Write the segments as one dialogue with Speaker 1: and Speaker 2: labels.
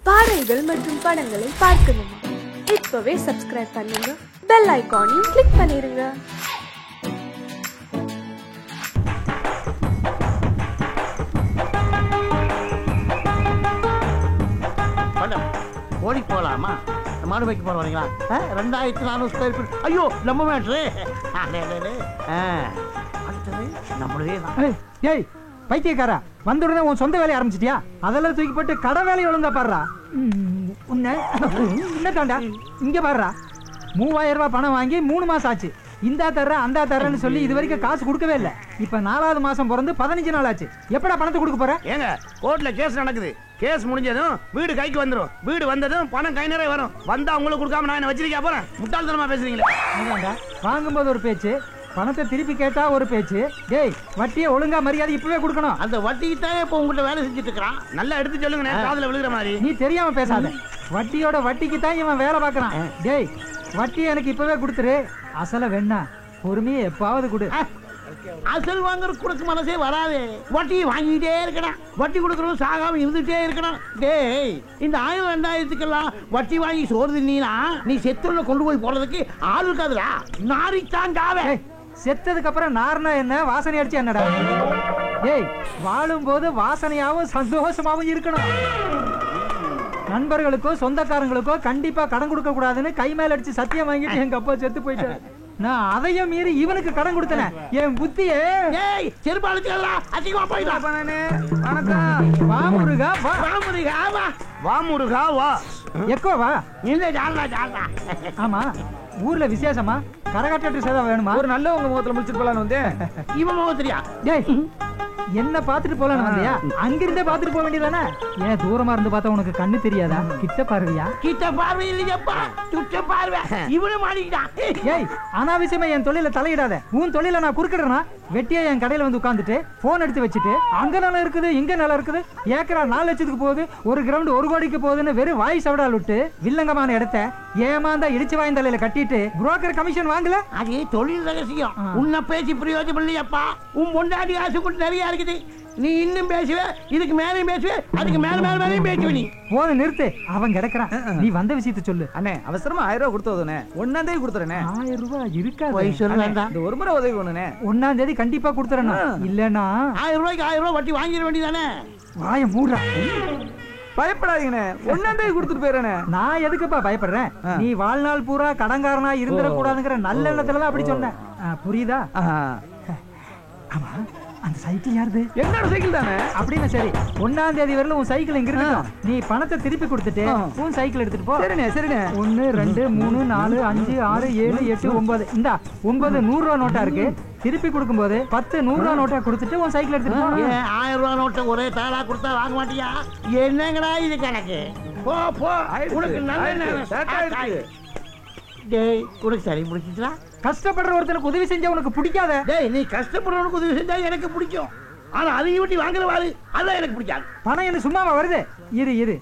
Speaker 1: பாடல்கள் மற்றும் படங்களை பார்க்கணுமா? இப்பவே சப்ஸ்கிரைப் பண்ணுங்க, பெல் ஐகானையும் கிளிக் பண்ணிருங்க.
Speaker 2: ஓடி போலாமா? மாடு வைக்க போற வரீங்களா? 2400 ஸ்கொயர் ஃபீட். ஐயோ நம்ம மேட்ரு. அடுத்தது நம்மளே தான்.
Speaker 3: ஏய் பைத்தியக்காரா, வந்த உடனே உன் சொந்த வேலையை ஆரம்பிச்சிட்டியா? அதெல்லாம் தூக்கி போட்டு கடை வேலையை ஒழுங்கா பாடுறா. என்ன தாண்டா இங்க பாடுறா. 3000 ரூபாய் பணம் வாங்கி 3 மாசம் ஆச்சு. இந்தா தர்ற அந்த தர்றன்னு சொல்லி இது வரைக்கும் காசு கொடுக்கவே இல்லை. இப்ப 4வது மாசம் பிறந்து 15 நாள் ஆச்சு. எப்படா பணத்தை கொடுக்க போற?
Speaker 2: ஏங்க கோர்ட்ல கேஸ் நடக்குது. கேஸ் முடிஞ்சதும் வீடு கைக்கு வந்துடும். வீடு வந்ததும் பணம் கை நிறைய வரும். வந்தா உங்களுக்கு கொடுக்காம நான் என்ன வச்சிருக்கா போறேன்? முட்டாள்தனமா பேசுறீங்களே.
Speaker 3: வாங்கும்போது ஒரு பேச்சு, பணத்தை திருப்பி கேட்டா ஒரு பேச்சு. டேய் வட்டியை ஒழுங்கா மரியாதை இப்பவே கொடுக்கணும்.
Speaker 2: அந்த வட்டிக்கு தான் இப்ப உங்ககிட்ட வேலை செஞ்சுட்டு இருக்கான். நல்லா எடுத்து சொல்லுங்க, காதுல விழுகிற மாதிரி.
Speaker 3: நீ தெரியாம பேசாத. வட்டியோட வட்டிக்கு தான் இவன் வேலை பார்க்கறான். டேய் வட்டி எனக்கு இப்பவே கொடுத்துரு. அசல வேணா பொறுமையை எப்பாவது கொடு.
Speaker 2: அசல் வாங்குற கொடுக்க மனசே வராது. வட்டி வாங்கிட்டே இருக்கணும். வட்டி கொடுக்கறதும் சாகாம இருந்துட்டே இருக்கணும். டேய் இந்த 1000 2000க்கெல்லாம் வட்டி வாங்கி சோறு தின்னா நீ செத்துள்ள கொண்டு போய் போறதுக்கு ஆள் இருக்காதுடா. நாரித்தான் காவே.
Speaker 3: செத்ததுக்கு அப்புறம் நார்னா என்ன, வாசனை அடிச்சு என்னடா? ஏய் வாழும் போது வாசனையாவும் சந்தோஷமாவும் இருக்கணும். நண்பர்களுக்கோ சொந்தக்காரங்களுக்கோ கண்டிப்பா கடன் கொடுக்க கூடாதுன்னு கை மேல அடிச்சு சத்தியம் வாங்கிட்டு எங்க அப்பா செத்து போயிட்டாரு. நான் அதையும் மீறி இவனுக்கு கடன் கொடுத்தேன். என் புத்தியே
Speaker 2: அதிகமா போயிடா.
Speaker 3: வணக்கம். வா முருகா வா.
Speaker 2: வா முருகா வா. வா முருகா வா.
Speaker 3: எக்கோ வா.
Speaker 2: இந்த ஜாலா ஜாலா.
Speaker 3: ஆமா ஊர்ல விசேஷமா? கரகாட்ட சேதா வேணுமா?
Speaker 4: ஒரு நல்ல உங்க முகத்துல முடிச்சிட்டு போலான்னு வந்தேன்.
Speaker 2: இவன் முகத்திரியா?
Speaker 3: டேய் என்ன பாத்துட்டு போலான்னு வந்தியா? அங்கிருந்தே பாத்துட்டு போக வேண்டியதானே? ஏன் தூரமா இருந்து பார்த்தா உனக்கு கண்ணு தெரியாதா? கிட்ட பார்வையா?
Speaker 2: கிட்ட பார்வை இல்லையப்பா, துட்ட பார்வை. இவனு மாட்டிக்கிட்டான்.
Speaker 3: ஏய் அனாவசியமா என் தொழில தலையிடாத. உன் தொழில நான் குறுக்கிடுறேனா? வெட்டியா என் கடையில வந்து உட்காந்துட்டு போன் எடுத்து வச்சுட்டு அங்க நல்லா இருக்குது இங்க நல்லா இருக்குது, ஏக்கரா 4 லட்சத்துக்கு போகுது, ஒரு கிரவுண்ட் 1 கோடிக்கு போகுதுன்னு வெறும் வாய் சவடால் விட்டு வில்லங்கமான இடத்த ஏமாந்தா இடிச்சு வாய்ந்த தலையில கட்டிட்டு புரோக்கர் கமிஷன் வாங்கல.
Speaker 2: அது தொழில் ரகசியம். உன்னை பேசி பிரயோஜனம் இல்லையப்பா. உன் பொண்டாட்டி ஆசை கூட நிறைய இருக்குது. நீ இன்னும் பேசுவே, இதுக்கு மேலேயும் பேசுவே, அதுக்கு மேல மேல மேலேயும் பேசுவே. நீ
Speaker 3: போன நிறுத்து. அவன் கிடக்குறான். நீ வந்த விஷயத்த சொல்லு.
Speaker 4: அண்ணே அவசரமா 1000 ரூபாய் கொடுத்தோதுனே. 1ஆம் தேதி கொடுத்துறேனே.
Speaker 3: 1000 ரூபாய் இருக்காது.
Speaker 2: போய் சொல்லுடா.
Speaker 4: இந்த ஒரு முறை உதவி பண்ணுனே.
Speaker 3: 1ஆம் தேதி கண்டிப்பா கொடுத்துறேனா? இல்லனா
Speaker 2: 1000 ரூபாய்க்கு 1000 ரூபாய் வட்டி வாங்கிட வேண்டியதானே?
Speaker 3: வாய மூடுறா.
Speaker 4: பயப்படாதீங்கண்ணே, 1ஆம் தேதி கொடுத்துட்டு போயிடுறேனே.
Speaker 3: நான் எதுக்குப்பா பயப்படுறேன்? நீ வாழ்நாள் பூரா கடன்காரனா இருந்துட கூடாதுங்கிற நல்ல எண்ணத்துல தான் அப்படி சொன்னேன். புரியுதா? ஆமா அந்த சைக்கிள் யாருது?
Speaker 4: என்னோட சைக்கிள் தானே.
Speaker 3: அப்படின்னு சரி, 1ஆம் தேதி வரல உன் சைக்கிள் இங்க இருக்கட்டும். நீ பணத்தை திருப்பி கொடுத்துட்டு உன் சைக்கிள் எடுத்துட்டு போ.
Speaker 4: சரிண்ணே சரிண்ணே.
Speaker 3: 1 2 3 4 5 6 7 8 9 இந்தா 9 100 ரூபா நோட்டா இருக்கு. திருப்பி கொடுக்கும்போது 10 100 ரூபா நோட்டா கொடுத்துட்டு உன் சைக்கிள் எடுத்துட்டு போ.
Speaker 2: 1000 ரூபாய் நோட்டை ஒரே தாளா கொடுத்தா வாங்க மாட்டியா? என்னங்கடா இது கணக்கு? போ போ. உனக்கு நல்ல நேரம். டேய் உனக்கு சரி பிடிச்சிச்சா?
Speaker 3: கஷ்டப்படுற ஒருத்தனுக்கு உதவி செஞ்சா உனக்கு பிடிக்காத?
Speaker 2: டேய் நீ கஷ்டப்படுறவனுக்கு உதவி செஞ்சா எனக்கு பிடிக்கும். ஆனா அதையும் விட்டு வாங்குறவாரு அதான் எனக்கு பிடிக்காது.
Speaker 3: பணம் என்ன சும்மாவா வருது? இரு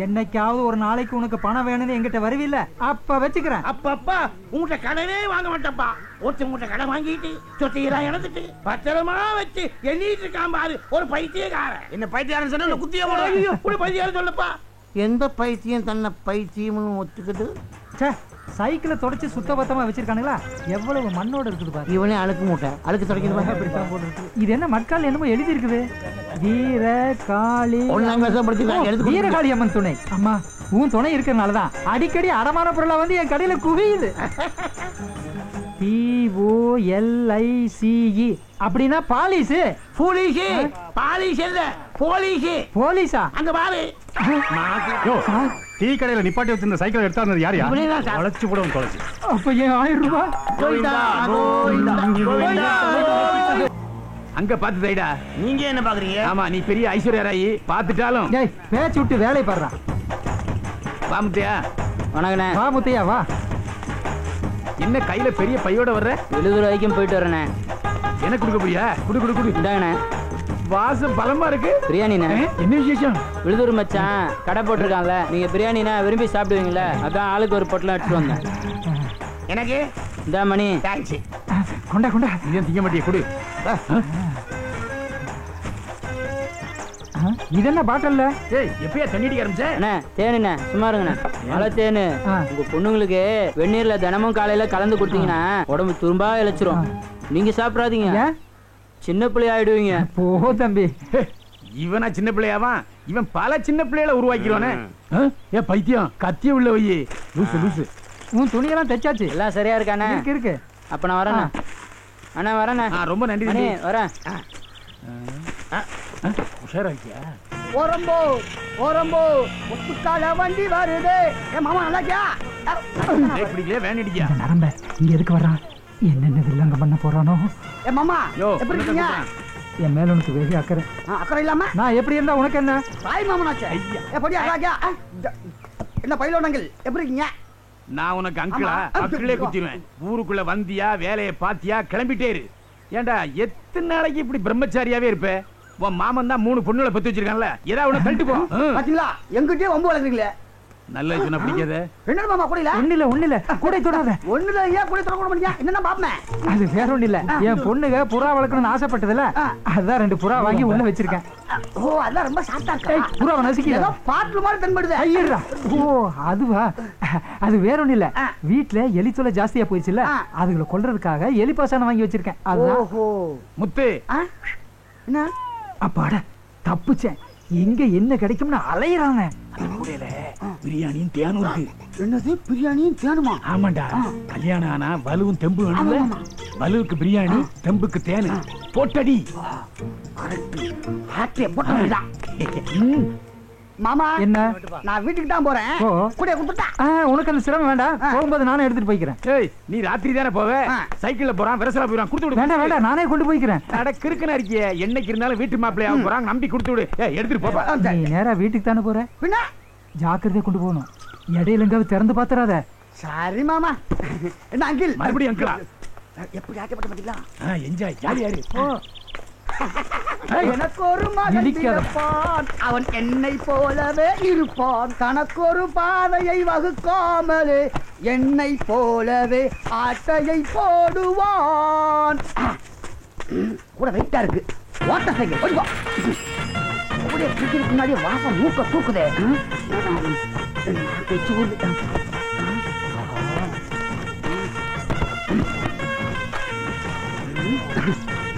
Speaker 3: என்னைக்காவது ஒரு நாளைக்கு உனக்கு பணம் வேணும்னு என்கிட்ட வருவில்ல, அப்ப வச்சுக்கிறேன்.
Speaker 2: அப்பா உங்கள்கிட்ட கடனே வாங்க மாட்டேன்ப்பா. ஒருத்தவங்கிட்ட கடன் வாங்கிட்டு சொத்தையெல்லாம் இழந்துட்டு பத்திரமா வச்சு எண்ணிட்டு இருக்கான் பாரு ஒரு பைத்தியக்காரன். என்ன பைத்தியாரன் சொன்ன குத்தியா போட பைத்தியாரன் சொல்லப்பா. எந்த பைத்தியம் தன்னை பைத்தியம்னு ஒத்துக்குது?
Speaker 3: சைக்கிளை தொடச்சு சுத்தபத்தமா வச்சிருக்கானுங்களா? எவ்வளவு மண்ணோட இருக்குது பாரு.
Speaker 2: இவனே அழுக்கு மூட்டை அழுக்கு தொடக்கிறது.
Speaker 3: இது என்ன மட்கால் என்னமோ எழுதி இருக்குது? வீரகாளி வீரகாளி அம்மன் துணை. அம்மா உன் துணை இருக்கிறதுனாலதான் அடிக்கடி அடமான பொருளா வந்து என் கடையில குவியுது. POLICE அப்படின்னா பாலிஸ். போலீஸ் பாலிஸ் இல்ல போலீஸ். போலீஸா? அங்க பாரு.
Speaker 5: டீ கடையில நிப்பாட்டி வச்சிருந்த சைக்கிள் எடுத்தாருந்தது யாரையா? தொலைச்சு கூட தொலைச்சு.
Speaker 3: அப்ப ஏன் 1000 ரூபாய்?
Speaker 4: அங்க பாத்து தைடா.
Speaker 2: நீங்க என்ன பாக்குறீங்க?
Speaker 4: ஆமா நீ பெரிய ஐஸ்வர்யா ராயி பாத்துட்டாலும்.
Speaker 3: டேய் பேச்சு விட்டு வேலை பாடுறா.
Speaker 4: வா முத்தையா.
Speaker 3: வணக்கண்ணே. வா முத்தையா வா.
Speaker 4: என்ன கையில பெரிய பையோட வர்ற?
Speaker 6: 70 ரூபாய்க்கும் போயிட்டு வரேண்ணே.
Speaker 4: எனக்கு கொடுக்க போறியா? குடு
Speaker 6: இந்தாங்கண்ணே.
Speaker 4: வாசம் பலமா இருக்கு.
Speaker 6: பிரியாணிண்ணே.
Speaker 4: என்ன விசேஷம்?
Speaker 6: விழுதூர் மச்சான் கடை போட்டிருக்கான்ல, நீங்க பிரியாணினா விரும்பி சாப்பிடுவீங்களே, அதான் ஆளுக்கு ஒரு பொட்டலம் எடுத்துட்டு வந்தேன்.
Speaker 2: எனக்கு
Speaker 6: இந்த மணி
Speaker 2: தேங்க்ஸ்.
Speaker 3: கொண்டா
Speaker 4: நீ திங்க மாட்டிய குடு.
Speaker 3: இது என்ன பாட்டில்ல?
Speaker 5: ஏய் எப்பயா தண்ணி அடிக்க ஆரம்பிச்ச?
Speaker 6: அண்ணே தேனுண்ணே சும்மா இருங்கண்ணே. மழை தேனு உங்க பொண்ணுங்களுக்கு வெந்நீர்ல தினமும் காலையில கலந்து கொடுத்தீங்கன்னா உடம்பு துரும்பா இழைச்சிரும். நீங்க சாப்பிடாதீங்க, சின்ன பிள்ளை ஆயிடுவீங்க.
Speaker 3: போ தம்பி.
Speaker 5: இவனா சின்ன பிள்ளையாவா? இவன் பல சின்ன பிள்ளைகளை உருவாக்கிடுவானே. ஏ பைத்தியம், கத்திய உள்ள வை. லூசு லூசு.
Speaker 3: உன் துணியெல்லாம் தைச்சாச்சு?
Speaker 6: எல்லாம் சரியா இருக்கானே?
Speaker 3: இருக்கு.
Speaker 6: அப்ப நான் வரேண்ணே. அண்ணா வரேண்ணே.
Speaker 5: ரொம்ப நன்றி.
Speaker 6: வரேன்.
Speaker 5: உஷாரா இருக்கியா?
Speaker 2: ஓரம்போ ஓரம்போ முத்துக்கால வண்டி வருது. ஏ மாமா நல்லாக்கியா?
Speaker 5: பிடிக்கல வேன் அடிக்கியா?
Speaker 3: நரம்ப இங்க எதுக்கு வர்றான்? என்னென்ன வில்லங்க பண்ண போறானோ?
Speaker 2: ஏ மாமா எப்படி இருக்கீங்க?
Speaker 3: என் மேல உனக்கு வெகு அக்கறை.
Speaker 2: அக்கறை இல்லாம
Speaker 3: நான் எப்படி இருந்தா உனக்கு என்ன?
Speaker 2: தாய் மாமனாச்சே. ஏ பொடி நல்லாக்கியா? என்ன பைலோனங்கள் எப்படி இருக்கீங்க?
Speaker 5: நான் உனக்கு அங்கிளா? அங்கிளே குத்திடுவேன். ஊருக்குள்ள வந்தியா, வேலையை பாத்தியா, கிளம்பிட்டே இரு. ஏண்டா எத்தனை நாளைக்கு இப்படி பிரம்மச்சாரியாவே இருப்ப? உன் மாமன் தான் 3 பொண்ணுகளை பெத்து வச்சிருக்கான்ல, ஏதாவது உன கழட்டு போ.
Speaker 2: பாத்தீங்களா எங்கிட்டே வம்பு வளர்க்குறீங்களே.
Speaker 5: நல்ல சொன்ன பிடிக்காத.
Speaker 2: என்ன மாமா கூட இல்ல?
Speaker 3: ஒண்ணு இல்ல கூட தொடாத.
Speaker 2: ஒண்ணுல ஏன் கூட தொட கூட மாட்டீங்க? என்னன்னா பாப்பேன்.
Speaker 3: அது வேற ஒண்ணு இல்ல. என் பொண்ணுங்க புறா வளர்க்கணும்னு ஆசைப்பட்டதுல அதான் 2 புறா வாங்கி உள்ள வச்சிருக்கேன்.
Speaker 2: ஓ அதெல்லாம் ரொம்ப சாஃப்ட்டா இருக்கு.
Speaker 3: புறாவை நசுக்கில.
Speaker 2: ஏதோ பாட்டில் மாதிரி தென்படுது.
Speaker 3: ஐயரா. ஓ அதுவா? அது வேற ஒண்ணு இல்ல. வீட்ல எலி தொல்லை ஜாஸ்தியா போயிடுச்சுல, அதுகளை கொல்றதுக்காக எலி பாசான வாங்கி வச்சிருக்கேன்.
Speaker 2: ஓஹோ
Speaker 5: முத்து.
Speaker 2: என்ன?
Speaker 3: அப்பாடா தப்புச்சேன். எங்க என்ன கிடைக்கும்னு அலையறாங்க.
Speaker 5: பிரியாணியும் தேனும் இருக்கு.
Speaker 2: என்னது பிரியாணியும் தேனுமா?
Speaker 5: ஆமாண்டா, கல்யாணம் ஆனா வலுவும் தெம்பு வேணும்ல. வலுவுக்கு பிரியாணி, தெம்புக்கு தேனு. போட்டடி.
Speaker 2: மாமா
Speaker 3: என்ன?
Speaker 2: நான் வீட்டுக்கு தான் போறேன். கூட கொடுத்துட்டா.
Speaker 3: உனக்கு அந்த சிரமம் வேண்டாம். போகும்போது நானே எடுத்துட்டு போய்க்கிறேன்.
Speaker 5: ஏய் நீ ராத்திரி தானே போவே? சைக்கிள்ல போறான், விரசலா போறான், கொடுத்து விடு.
Speaker 3: வேண்டாம் வேண்டாம், நானே கொண்டு போய்க்கிறேன்.
Speaker 5: அட கிறுக்குனா இருக்கியே, என்னைக்கு இருந்தாலும் வீட்டு மாப்பிள்ளையா போறாங்க, நம்பி கொடுத்து விடு. ஏய் எடுத்துட்டு போப்பா.
Speaker 3: நீ நேரா வீட்டுக்கு தானே போற?
Speaker 2: பின்ன
Speaker 3: ஜாக்கிரதையா கொண்டு போகணும். இடையில எங்காவது திறந்து பாத்துறாத.
Speaker 2: சரி மாமா. என்ன அங்கிள்?
Speaker 5: மறுபடியும் அங்கிளா?
Speaker 2: எப்படி ஆக்கப்பட்ட மாட்டீங்களா?
Speaker 5: என்ஜாய், ஜாலியா இரு.
Speaker 2: எனக்கு ஒரு மகன் பிறப்பான், அவன் என்னை போலவே இருப்பான். தனக்கொரு பாதையை வகுக்காமலே என்னை போலவே ஆட்டையை போடுவான். கூட வெயிட்டா இருக்கு. ஓட்ட சைக்கிள் ஓடிவா. அப்படியே கிரிக்கெட் முன்னாடி வாசம் மூக்க தூக்குதே.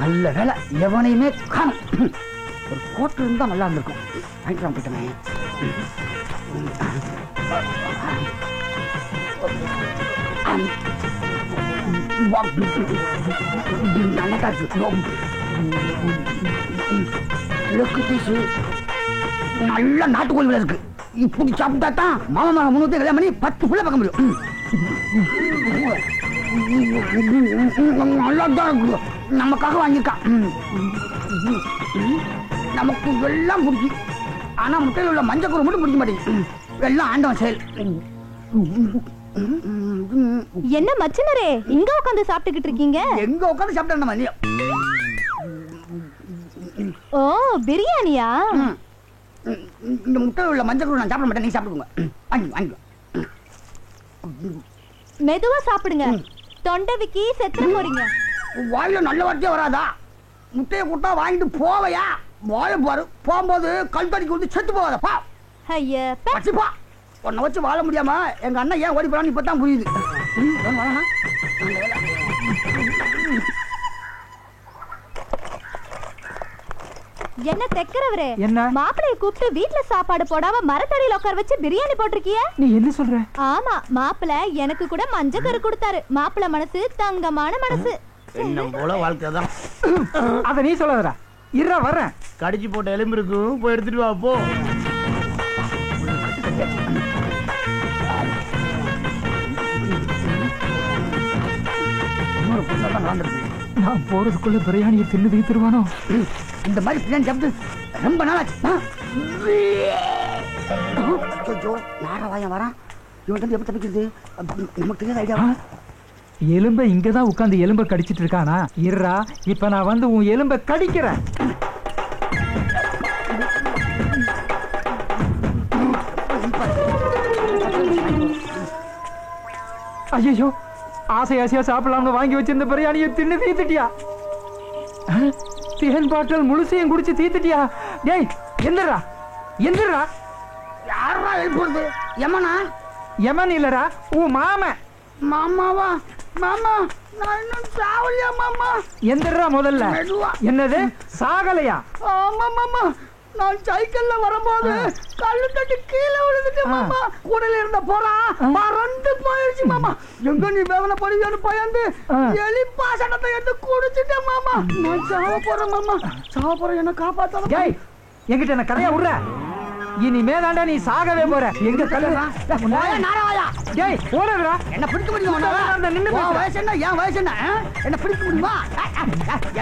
Speaker 2: நல்ல வேலை எவனையுமே காணும். ஒரு கோட்டு இருந்தா நல்லா இருந்திருக்கும். வாங்கிக்கலாம் போயிட்டமே. நல்ல நாட்டுக்கோழி இருக்கு. இப்படி சாப்பிட்டா தான் மாமா 300 கல்யாணம் பண்ணி 10 புள்ள பார்க்க முடியும். நல்லாதான் இருக்கு. நமக்காக வாங்கியிருக்கான். நமக்கு எல்லாம் பிடிச்சி, ஆனா முட்டையில் உள்ள மஞ்சள் மட்டும் பிடிக்க மாட்டேங்குது. எல்லாம் ஆண்டவன் செயல்.
Speaker 7: என்ன மச்சனரே இங்க உட்காந்து சாப்பிட்டுக்கிட்டு இருக்கீங்க?
Speaker 2: எங்க உட்காந்து சாப்பிட்டா மதியம்.
Speaker 7: ஓ பிரியாணியா?
Speaker 2: இந்த முட்டையில் உள்ள மஞ்சள் நான் சாப்பிட மாட்டேன். நீ சாப்பிடுங்க. வாங்கி வாங்கி
Speaker 7: மெதுவா சாப்பிடுங்க. தொண்டைக்கு செத்து போறீங்க.
Speaker 2: வாயில நல்ல வார்த்தையே வராதா? முட்டையை கொடுத்தா வாங்கிட்டு போவையா? வாழை பாரு, போகும்போது கல்தடிக்கு வந்து செத்து போவாதப்பா.
Speaker 7: ஐயா
Speaker 2: வச்சுப்பா. உன்னை வச்சு வாழ முடியாம எங்க அண்ணன் ஏன் ஓடி போறான்னு இப்பதான் புரியுது.
Speaker 7: என்ன தெக்கறவரே?
Speaker 3: என்ன?
Speaker 7: மாப்பிளைய கூப்பிட்டு வீட்ல சாப்பாடு போடாம மரத்தடியில உட்கார வச்சு பிரியாணி போட்டிருக்கிய?
Speaker 3: நீ என்ன சொல்ற?
Speaker 7: ஆமா, மாப்பிளை எனக்கு கூட மஞ்சக்கரு கொடுத்தாரு. மாப்பிளை மனசு தங்கமான மனசு.
Speaker 2: என்ன போல வாழ்க்கை தான்.
Speaker 3: அத நீ சொல்லாதடா. இருடா வரேன்.
Speaker 2: கடிச்சு போட்ட எலும்பு இருக்கும், போய் எடுத்துட்டு வா போ.
Speaker 3: நான் போறதுக்குள்ள பிரியாணியை தின்னு தீத்துருவானோ?
Speaker 2: இந்த மாதிரி பிரியாணி சாப்பிட்டு ரொம்ப நாள் ஆச்சு. வரான். இவன் எப்படி தப்பிக்கிறது? நமக்கு தெரியாத ஐடியாவா?
Speaker 3: எலும்பை இங்கதான் உட்காந்து எலும்பை கடிச்சிட்டு இருக்கானா? இருடா, இப்ப நான் வந்து உன் எலும்பை கடிக்கிறேன். ஐயோ, ஆசை ஆசையா சாப்பிடலாம்னு வாங்கி வச்சிருந்த பிரியாணியை தின்னு தீத்துட்டியா? தேன் பாட்டல் முழுசையும் குடிச்சு தீத்துட்டியா? டேய் எந்தடா? எந்திரா.
Speaker 2: யாரா எழுப்புறது? யமனா?
Speaker 3: யமன் இல்லடா, உன் மாமன்.
Speaker 2: மாமாவா? மாமா நான் இன்னும் சாவலையா மாமா?
Speaker 3: எந்திரா முதல்ல. என்னது சாகலையா?
Speaker 2: ஆமா மாமா, நான் சைக்கிள்ல வரும்போது கல்லு தட்டி கீழே விழுந்துட்டு மாமா. கூடல இருந்த போறா மறந்து போயிடுச்சு மாமா. எங்க நீ வேவன படியோன்னு பயந்து எலி பாசனத்தை எடுத்து குடிச்சிட்டேன் மாமா. நான் சாவ போறேன் மாமா, சாவ போறேன், என்ன காப்பாத்த.
Speaker 3: ஏய், என்கிட்ட என்ன கதையா விடுற? இனிமே தாண்டா நீ சாகவே போற. எங்க கல்லுடா
Speaker 2: நாராயா?
Speaker 3: ஏய் ஓடுறா.
Speaker 2: என்ன பிடிக்க முடியுமா? வயசு என்ன? என் வயசு என்ன? என்ன பிடிக்க முடியுமா?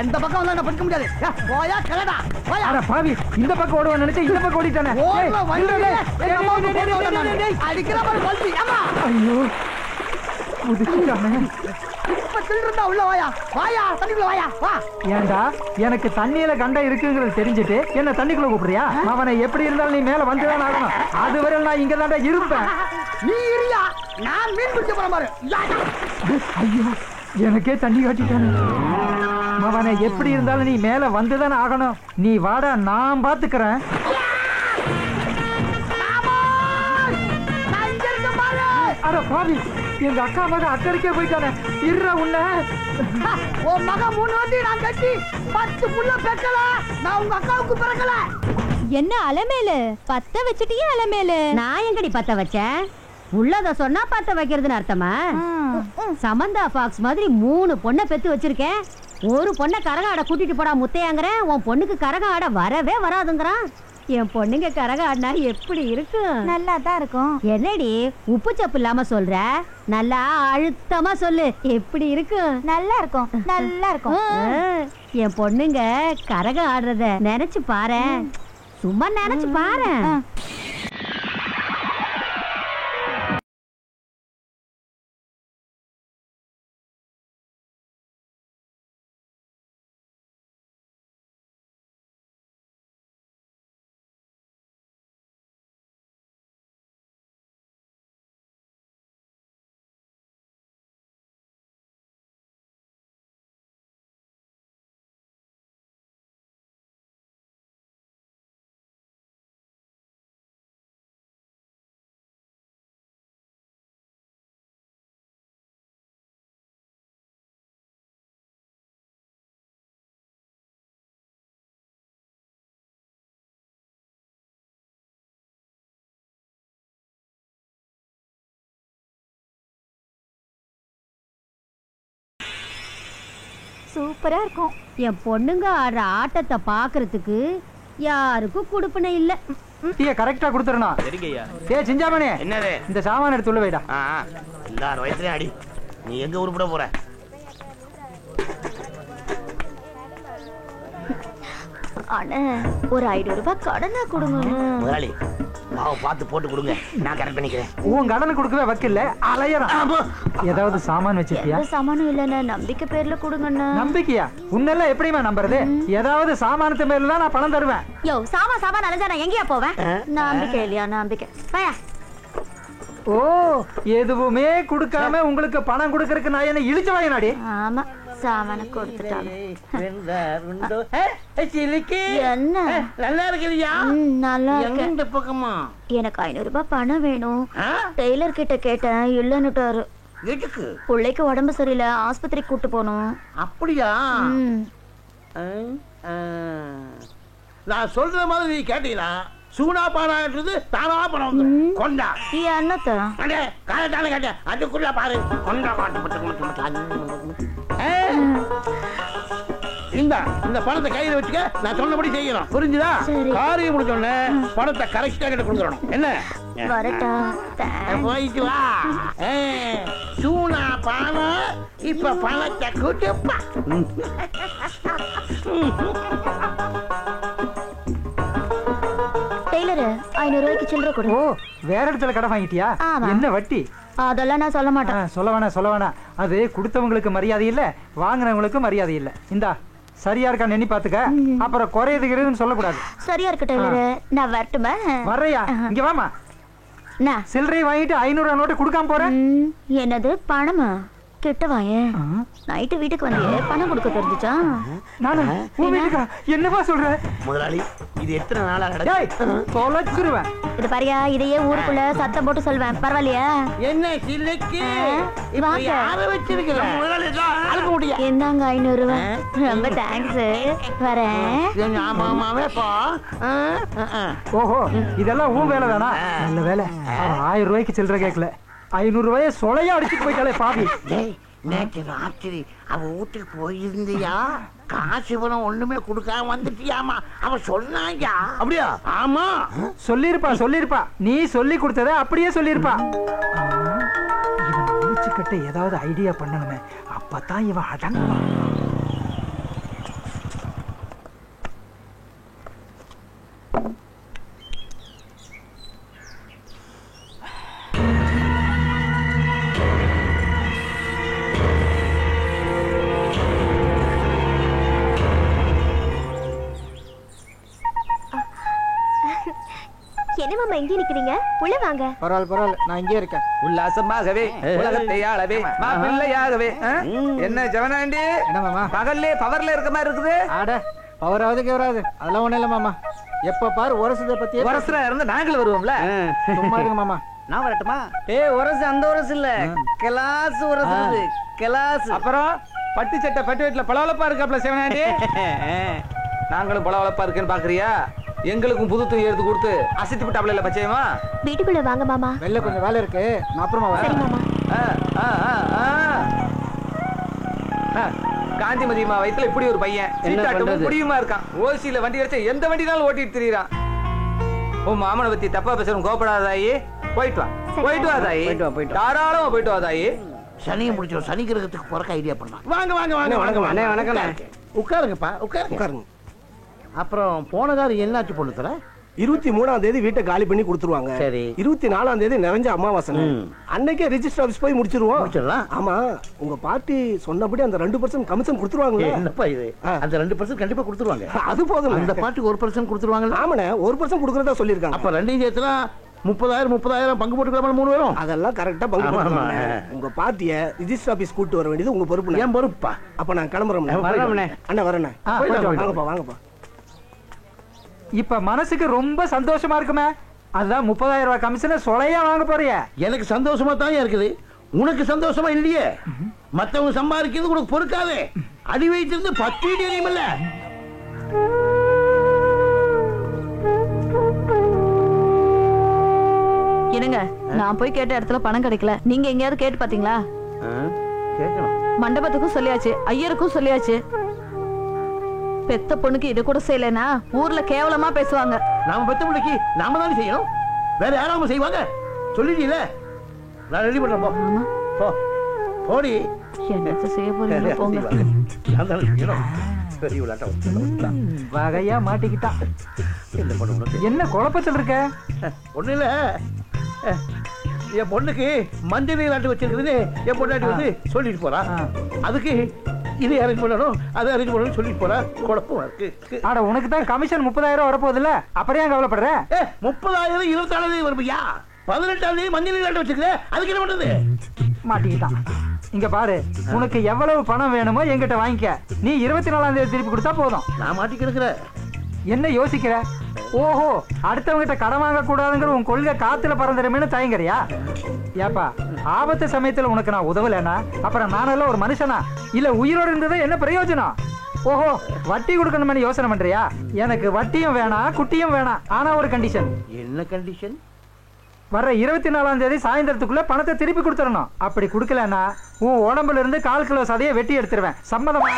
Speaker 2: எந்த பக்கம் வந்தா என்ன பிடிக்க முடியாது. போயா கிளடா போயா.
Speaker 3: அட பாவி, இந்த பக்கம் ஓடுவான்னு நினைச்சா இந்த பக்கம் ஓடிட்டானே.
Speaker 2: அடிக்கிற மாதிரி வண்டி.
Speaker 3: ஐயோ முதுகிட்டானே.
Speaker 2: இப்ப திருந்தா உள்ள வாயா, வாயா தண்ணிக்குள்ள வாயா வா.
Speaker 3: ஏண்டா எனக்கு தண்ணியில கண்டம் இருக்குங்கிறது தெரிஞ்சுட்டு என்ன தண்ணிக்குள்ள கூப்பிடுறியா? அவனை எப்படி இருந்தாலும் நீ மேல வந்துதான் ஆகணும். அதுவரை நான் இங்க தாண்டா இருப்பேன்.
Speaker 2: நீ இருயா, நான் மீன் பிடிக்க போறேன் பாரு.
Speaker 3: ஐயோ எனக்கே தண்ணி காட்டிட்டானே. அவனை எப்படி இருந்தாலும் நீ மேல வந்துதான் ஆகணும். நீ வாடா, நான் பாத்துக்கிறேன். அட பாவி, எங்க அக்கா மக அக்கறைக்கே போயிட்டானே. இருறா உன்ன.
Speaker 2: உன் மக 3 வண்டி நான் கட்டி 10 புள்ள பெக்கல. நான் உங்க அக்காவுக்கு பிறக்கல.
Speaker 7: என்ன அலமேலு பத்த வச்சிட்டியே அலமேலு?
Speaker 8: நான் எங்கடி பத்த வச்சேன்? உள்ளத சொன்னா பத்த வைக்கிறதுன்னு அர்த்தமா? சமந்தா பாக்ஸ் மாதிரி 3 பொண்ணை பெத்து வச்சிருக்கேன். ஒரு பொண்ணை கரகாட கூட்டிட்டு போடா முத்தையாங்கிறேன். உன் பொண்ணுக்கு கரகாட வரவே வராதுங்கிறான். என் பொண்ணுங்க கரகாடினா எப்படி இருக்கும்?
Speaker 7: நல்லா தான் இருக்கும்.
Speaker 8: என்னடி உப்பு சப்பு இல்லாம சொல்ற? நல்லா அழுத்தமா சொல்லு, எப்படி இருக்கும்?
Speaker 7: நல்லா இருக்கும், நல்லா இருக்கும்.
Speaker 8: என் பொண்ணுங்க கரகம் ஆடுறத நினைச்சு பாரு, சும்மா நினைச்சு பாரு.
Speaker 7: சூப்பரா இருக்கும்.
Speaker 8: என் பொண்ணுங்க ஆடுற ஆட்டத்தை பாக்குறதுக்கு யாருக்கும் கொடுப்பனை இல்ல.
Speaker 3: டீயை கரெக்டா கொடுத்துறணும்.
Speaker 9: சரிங்கய்யா.
Speaker 3: ஏய் சிஞ்சாமணி,
Speaker 9: என்னது?
Speaker 3: இந்த சாமான எடுத்து உள்ள வைடா.
Speaker 9: எல்லாரும் வயசுலயும் அடி. நீ எங்க உருப்பட போற?
Speaker 7: அண்ணே ஒரு 500 ரூபாய் கடனா கொடுங்க.
Speaker 9: முதலாளி மாவு பார்த்து போட்டு கொடுங்க, நான் கரெக்ட் பண்ணிக்கிறேன்.
Speaker 3: உன் கடனை கொடுக்கவே வக்கில்ல, அலையறான். ஏதாவது சாமான் வச்சிருக்கியா?
Speaker 7: சாமானும் இல்லண்ணே, நம்பிக்கை பேர்ல கொடுங்கண்ணா.
Speaker 3: நம்பிக்கையா? உன்னெல்லாம் எப்படிமா நம்புறது? ஏதாவது சாமானத்து மேல தான் நான் பணம் தருவேன்.
Speaker 7: யோ சாமான் அலைஞ்சா நான் எங்கேயா போவேன்? நம்பிக்கை இல்லையா? நம்பிக்கை வாயா.
Speaker 3: ஓ, எதுவுமே கொடுக்காம உங்களுக்கு பணம் கொடுக்கறதுக்கு நான் என்ன இழிச்ச வாயினாடி?
Speaker 7: ஆமா, சாமான கொடுத்துட்டாங்க.
Speaker 2: என்ன நல்லா இருக்கிறியா?
Speaker 7: நல்லா இருக்கு.
Speaker 2: இந்த பக்கமா
Speaker 7: எனக்கு 500 ரூபாய் பணம் வேணும். டெய்லர் கிட்ட கேட்டேன், இல்லன்னுட்டாரு.
Speaker 2: எதுக்கு?
Speaker 7: பிள்ளைக்கு உடம்பு சரியில்லை, ஆஸ்பத்திரிக்கு கூட்டு போகணும்.
Speaker 2: அப்படியா? நான் சொல்ற மாதிரி நீ கேட்டீங்களா? சூனா பானான்றது தானா பணம் கொண்டா.
Speaker 7: என்னத்த
Speaker 2: காலத்தான கேட்ட அதுக்குள்ள பாரு. கொண்டா இந்த பணத்தை கையில வச்சுக்க, நான் சொன்னபடி செய்யணும், புரிஞ்சுதா? காரியம் முடிஞ்சோடனே பணத்தை கரெக்டா கிட்ட கொடுத்துடணும். என்ன போயிட்டு வா. சூனா பானா இப்ப பணத்தை கூட்டுப்பா.
Speaker 7: டெய்லர் 500 ரூபாய்க்கு சில்லறை கொடு.
Speaker 3: ஓ, வேற இடத்துல கடை வாங்கிட்டியா? என்ன வட்டி?
Speaker 7: அதெல்லாம் நான் சொல்ல மாட்டேன்.
Speaker 3: சொல்ல வேணாம். அது கொடுத்தவங்களுக்கு மரியாதை இல்ல, வாங்கினவங்களுக்கு மரியாதை இல்ல. இந்தா சரியா இருக்கான்னு எண்ணி பாத்துக்க, அப்புறம் குறையுதுன்னு சொல்லக்கூடாது.
Speaker 7: சரியா இருக்கு டெய்லர், நான் வரட்டுமா?
Speaker 3: வர்றையா? இங்க வாமா. சில்லறை வாங்கிட்டு 500 நோட்டு கொடுக்காம போறேன்.
Speaker 7: என்னது பணமா? கிட்ட வாயே. நைட்டு வீட்டுக்கு வந்து பணம் கொடுக்க தெரிஞ்சுச்சா?
Speaker 3: நானு என்னவா சொல்ற?
Speaker 9: முதலாளி இது எத்தனை நாளா
Speaker 3: டேய் தொலைச்சிருவேன்.
Speaker 7: இது பாரியா, இதையே ஊருக்குள்ள சத்தம் போட்டு சொல்வேன், பரவாயில்லையா?
Speaker 2: என்ன சில்லுக்கு இப்ப
Speaker 7: வாங்க.
Speaker 2: யார வச்சிருக்கிறேன் அழுக்க முடியா?
Speaker 7: என்னங்க 500 ரூபாய், ரொம்ப தேங்க்ஸ். வரேன்.
Speaker 2: ஆமாவே பா.
Speaker 3: ஓஹோ, இதெல்லாம் உன் வேலை தானா? நல்ல வேலை. 1000 ரூபாய்க்கு சில்லற கேட்கல, 500 ரூபாயை சொலையா அடிச்சுட்டு போயிட்டாலே பாவி.
Speaker 2: நேற்று ராத்திரி அவ வீட்டுக்கு போயிருந்தியா? காசு பணம் ஒண்ணுமே கொடுக்காம வந்துட்டியாமா? அவ சொன்னாங்க.
Speaker 9: அப்படியா?
Speaker 2: ஆமா
Speaker 3: சொல்லிருப்பா. நீ சொல்லி கொடுத்தத அப்படியே சொல்லிருப்பா. இவன் முடிச்சுக்கிட்ட ஏதாவது ஐடியா பண்ணணுமே, அப்பதான் இவன் அடங்குவான்.
Speaker 7: என்ன மாமா இங்கே நிக்கிறீங்க? உள்ள வாங்க.
Speaker 4: பரவாயில்ல, நான் இங்கே இருக்கேன். உல்லாசமாகவே உலகத்தை ஆளவே மாப்பிள்ளையாகவே. என்ன ஜவனாண்டி, என்ன மாமா பகல்லே பவர்ல இருக்க மாதிரி இருக்குது? ஆட பவராவது கேவராது அதெல்லாம் ஒண்ணும் இல்ல மாமா. எப்ப பாரு உரசதை பத்தி. உரசரா இருந்து நாங்களும் வருவோம்ல. சும்மா இருங்க மாமா. நான் வரட்டுமா?
Speaker 6: உரசு அந்த உரசு இல்ல, கிளாஸ் உரசு, கிளாஸ்.
Speaker 4: அப்புறம் பட்டு சட்டை பட்டு வீட்டுல பளவளப்பா இருக்காப்ல சிவனாண்டி. நாங்களும் பளவளப்பா இருக்குன்னு பாக்குறியா? எங்களுக்கும் புது துணி எடுத்து கொடுத்து அசைத்து விட்டாப்ல இல்ல பச்சையமா.
Speaker 7: வீட்டுக்குள்ள வாங்க மாமா.
Speaker 4: வெளில கொஞ்சம் வேலை இருக்கு, நான் அப்புறமா வரேன். காந்திமதிமா வயித்துல இப்படி ஒரு பையன் சீட்டாட்டும் முடியுமா இருக்கான். ஓசியில வண்டி அடிச்சா எந்த வண்டினாலும் ஓட்டிட்டு திரியறான். உன் மாமனை பத்தி தப்பா பேசுறோம், கோபப்படாதாயி. போயிட்டு வா தாயி, தாராளமா போயிட்டு வா தாயி.
Speaker 2: சனியை முடிச்சோம். சனி கிரகத்துக்கு போறக்க ஐடியா பண்ணலாம்.
Speaker 9: வாங்க வாங்க வாங்க வணக்கம் வணக்கம்.
Speaker 2: உட்காருங்கப்பா, உட்காருங்க. அப்புறம் போன காலம் என்னாச்சு பொண்ணு தர?
Speaker 10: 23ஆம் தேதி வீட்டை காலி பண்ணி கொடுத்துருவாங்க.
Speaker 2: சரி.
Speaker 10: 24ஆம் தேதி நிறைஞ்ச அமாவாசை அன்னைக்கே ரெஜிஸ்டர் ஆபீஸ் போய் முடிச்சிருவோம். ஆமா, உங்க பார்ட்டி சொன்னபடி அந்த 2% கமிஷன் கொடுத்துருவாங்க.
Speaker 2: என்னப்பா இது? அந்த 2% கண்டிப்பா கொடுத்துருவாங்க.
Speaker 10: அது போதும்.
Speaker 2: அந்த பார்ட்டிக்கு 1% கொடுத்துருவாங்க.
Speaker 10: ஆமாண்ணே, 1% கொடுக்கறதா சொல்லிருக்காங்க.
Speaker 2: அப்ப ரெண்டையும் சேர்த்துனா 30,000 பங்கு போட்டுக்கலாம். 3 பேரும்
Speaker 10: அதெல்லாம் கரெக்டா பங்கு போட்டுக்கலாம். உங்க பார்ட்டிய ரெஜிஸ்டர் ஆபீஸ் கூட்டு வர வேண்டியது உங்க பொறுப்பு.
Speaker 2: ஏன் பொறுப்பா?
Speaker 10: அப்ப நான் கிளம்புறேன். அண்ணா வரேண்ணே. வாங்கப்பா.
Speaker 3: இப்ப மனசுக்கு ரொம்ப சந்தோஷமா இருக்குமே. அதான் 30,000 ரூபாய் கமிஷனை சொலையா வாங்க போறிய.
Speaker 2: எனக்கு சந்தோஷமா தான் இருக்குது, உனக்கு சந்தோஷமா இல்லையே. மத்தவங்க சம்பாதிக்கிறது உனக்கு பொறுக்காதே. அடி வைத்திருந்து 10 அடி அறியுமில்ல.
Speaker 11: என்னங்க, நான் போய் கேட்ட இடத்துல பணம் கிடைக்கல, நீங்க எங்கேயாவது கேட்டு பாத்தீங்களா?
Speaker 2: கேட்கணும்.
Speaker 11: மண்டபத்துக்கும் சொல்லியாச்சு, ஐயருக்கும் சொல்லியாச்சு. பெத்த பொண்ணுக்கு இது கூட செய்யலனா ஊர்ல கேவலமா பேசுவாங்க.
Speaker 2: நாம பெத்த பிள்ளைக்கு நாம தானே செய்யணும், வேற யாராம செய்வாங்க? சொல்லிட்டீல, நான் ரெடி பண்றேன். போ போடி.
Speaker 11: என்ன செய்ய போறீங்க போங்க.
Speaker 2: நான் தானே செய்யணும். சரி விளையாட்டம்
Speaker 3: வகையா மாட்டிக்கிட்டா. என்ன குழப்பத்தில் இருக்க?
Speaker 2: ஒண்ணு இல்ல, என் பொண்ணுக்கு மஞ்சள் நீராட்டு வச்சிருக்குதுன்னு என் பொண்டாட்டி வந்து சொல்லிட்டு போறா. அதுக்கு இது அரேஞ்ச் பண்ணணும், அதை அரேஞ்ச் பண்ணணும் சொல்லிட்டு போறா. குழப்பமா இருக்கு.
Speaker 3: ஆனா உனக்கு தான் கமிஷன் 30,000 வரப்போகுது இல்ல, அப்புறம் ஏன் கவலைப்படுற?
Speaker 2: 30,000 24ஆம் தேதி வரும்பியா? 18ஆம் தேதி மஞ்சள் நீராட்டு வச்சிருக்கேன், அதுக்கு என்ன பண்றது?
Speaker 3: மாட்டிக்கிட்டான். இங்க பாரு, உனக்கு எவ்வளவு பணம் வேணுமோ என்கிட்ட வாங்கிக்க. நீ 24ஆம் தேதி திருப்பி கொடுத்தா போதும்.
Speaker 2: நான் மாட்டி கிடக்குறேன்.
Speaker 3: என்ன யோசிக்கிற? ஓஹோ, அடுத்தவங்கிட்ட கடன் வாங்க கூடாதுங்கிற உன் கொள்கை காத்துல பறந்துடுமேனு தயங்குறியா? ஏப்பா, ஆபத்து சமயத்துல உனக்கு நான் உதவலைன்னா அப்புறம் நானெல்லாம் ஒரு மனுஷனா? இல்ல உயிரோடு இருந்தது என்ன பிரயோஜனம்? ஓஹோ, வட்டி கொடுக்கணும்னு யோசனை பண்றியா? எனக்கு வட்டியும் வேணாம், குட்டியும் வேணாம். ஆனா ஒரு கண்டிஷன்.
Speaker 2: என்ன கண்டிஷன்?
Speaker 3: வர்ற 24ஆம் தேதி சாயந்தரத்துக்குள்ள பணத்தை திருப்பி கொடுத்துடணும். அப்படி கொடுக்கலன்னா உன் உடம்புல இருந்து 1/4 கிலோ சதையை வெட்டி எடுத்துருவேன். சம்மதமா?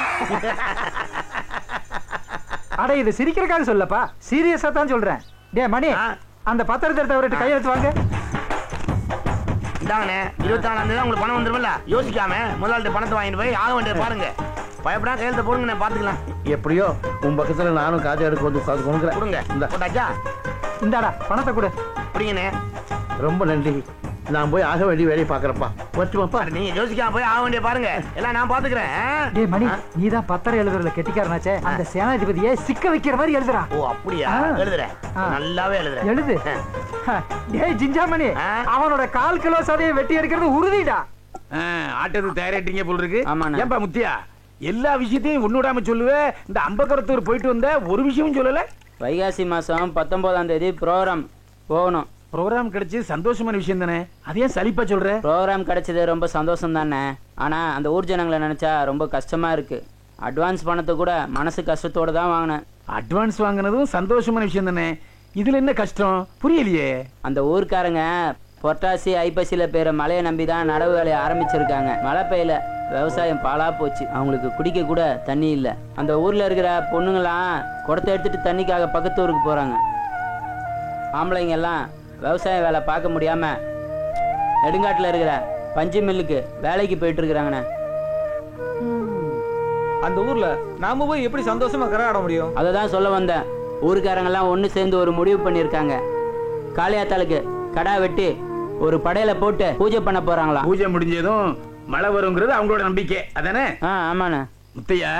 Speaker 3: அட, இது சிரிக்கிறக்காக சொல்லப்பா, சீரியஸா தான் சொல்றேன். டே மணி, அந்த பத்திரத்தை எடுத்து கையெழுத்து வாங்க.
Speaker 9: இதாங்கண்ணே, 24ஆம் தேதி உங்களுக்கு பணம் வந்துருமில்ல, யோசிக்காம முதலாளிட்ட பணத்தை வாங்கிட்டு போய் ஆக வேண்டியது பாருங்க. பயப்படா, கையெழுத்த போடுங்க, பாத்துக்கலாம்.
Speaker 2: எப்படியோ உன் பக்கத்துல நானும் காஜா எடுக்க வந்து உட்காந்து
Speaker 9: கொடுங்க. இந்த போட்டாச்சா?
Speaker 3: இந்தாடா பணத்தை கொடு.
Speaker 9: அப்படிங்கண்ணே,
Speaker 2: ரொம்ப நன்றி. நான் போய் ஆக வேண்டிய வேலையை பாக்குறப்பா. வச்சுமாப்பா.
Speaker 9: நீங்க யோசிக்காம போய் ஆக வேண்டிய பாருங்க, எல்லாம் நான் பாத்துக்கிறேன்.
Speaker 3: டேய் மணி, நீதான் பத்திரம் எழுதுறதுல கெட்டிக்காரனாச்சே. அந்த சேனாதிபதியை சிக்க வைக்கிற மாதிரி எழுதுறா.
Speaker 9: ஓ அப்படியா? எழுதுறேன், நல்லாவே எழுதுறேன்.
Speaker 3: எழுது. டேய் ஜிஞ்சாமணி, அவனோட 1/4 கிலோ சதையை வெட்டி எடுக்கிறது உறுதிடா.
Speaker 5: ஆட்டத்துக்கு தயாரிட்டீங்க போல இருக்கு. ஏன்பா முத்தியா, எல்லா விஷயத்தையும் ஒண்ணுடாம சொல்லுவேன். இந்த அம்பக்கரத்தூர் போயிட்டு வந்த ஒரு விஷயமும் சொல்லல.
Speaker 6: வைகாசி மாசம் 19ஆம் தேதி ப்ரோக்ராம் போகணும்.
Speaker 5: ப்ரோக்ராம் கிடைச்சி சந்தோஷமான விஷயம் தானே, அதே சலிப்பா சொல்ற?
Speaker 6: ப்ரோக்ராம் கிடைச்சது ரொம்ப சந்தோஷம் தானே, ஆனா அந்த ஊர் ஜனங்களை நினைச்சா ரொம்ப கஷ்டமா இருக்கு. அட்வான்ஸ் பணத்தை கூட மனசு கஷ்டத்தோட தான் வாங்கினேன்.
Speaker 5: அட்வான்ஸ் வாங்கினதும் சந்தோஷமான விஷயம் தானே, இதுல என்ன கஷ்டம் புரியலையே?
Speaker 6: அந்த ஊர்க்காரங்க பொட்டாசி ஐப்பசியில பெய்ற மழையை நம்பி தான் நடவு வேலையை ஆரம்பிச்சிருக்காங்க. மழை பெய்யல, விவசாயம் பாலா போச்சு. அவங்களுக்கு குடிக்க கூட தண்ணி இல்லை. அந்த ஊர்ல இருக்கிற பொண்ணுங்களாம் குடத்தை எடுத்துட்டு தண்ணிக்காக பக்கத்து ஊருக்கு போறாங்க. ஆம்பளைங்க எல்லாம் விவசாய வேலை பார்க்க முடியாம நெடுங்காட்டுல இருக்கிற பஞ்சு மில்லுக்கு வேலைக்கு போயிட்டு இருக்கிறாங்கண்ணே.
Speaker 4: அந்த ஊர்ல நாம போய் எப்படி சந்தோஷமா கரகாட முடியும்?
Speaker 6: அதை தான் சொல்ல வந்தேன். ஊருக்காரங்கெல்லாம் ஒன்று சேர்ந்து ஒரு முடிவு பண்ணியிருக்காங்க. காளியாத்தாளுக்கு கடா வெட்டி ஒரு படையில போட்டு பூஜை பண்ண போறாங்களா.
Speaker 5: பூஜை முடிஞ்சதும் மழை வருங்கிறது அவங்களோட நம்பிக்கை அதானே?
Speaker 6: ஆமாண்ணே.
Speaker 5: முத்தையா,